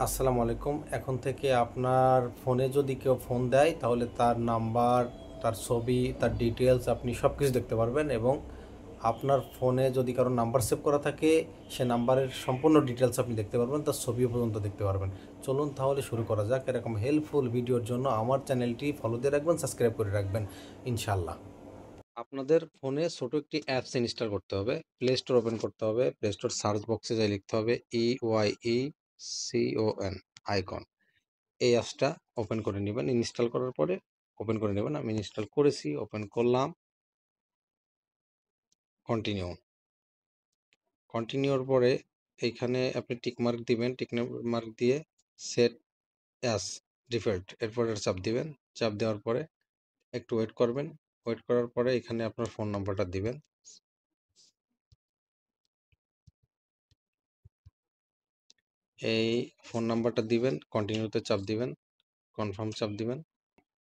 আসসালামু আলাইকুম। এখন থেকে আপনার ফোনে যদি কেউ ফোন দেয় তাহলে তার নাম্বার, তার ছবি, তার ডিটেলস আপনি সব কিছু দেখতে পারবেন, এবং আপনার ফোনে যদি কারো নাম্বার সেভ করা থাকে সে নাম্বারের সম্পূর্ণ ডিটেলস আপনি দেখতে পারবেন, তার ছবিও পর্যন্ত দেখতে পারবেন। চলুন তাহলে শুরু করা যাক। এরকম হেল্পফুল ভিডিওর জন্য আমার চ্যানেলটি ফলো দিয়ে রাখবেন, সাবস্ক্রাইব করে রাখবেন ইনশাল্লাহ। আপনাদের ফোনে ছোট একটি অ্যাপস ইনস্টল করতে হবে। প্লে স্টোর ওপেন করতে হবে। প্লে স্টোর সার্চ বক্সে যাই লিখতে হবে EYECON আইকন। এই অ্যাপসটা ওপেন করে নেবেন। ইনস্টল করার পরে ওপেন করে নেবেন। আমি ইনস্টল করেছি, ওপেন করলাম, কন্টিনিউ। কন্টিনিউর পরে এইখানে আপনি টিক মার্ক দিবেন, টিক মার্ক দিয়ে সেট অ্যাস ডিফল্ট, এরপরে চাপ দিবেন। চাপ দেওয়ার পরে একটু ওয়েট করবেন। ওয়েট করার পরে এখানে আপনার ফোন নাম্বারটা দিবেন। এই ফোন নাম্বারটা দিবেন, কন্টিনিউতে চাপ দিবেন, কনফার্ম চাপ দিবেন।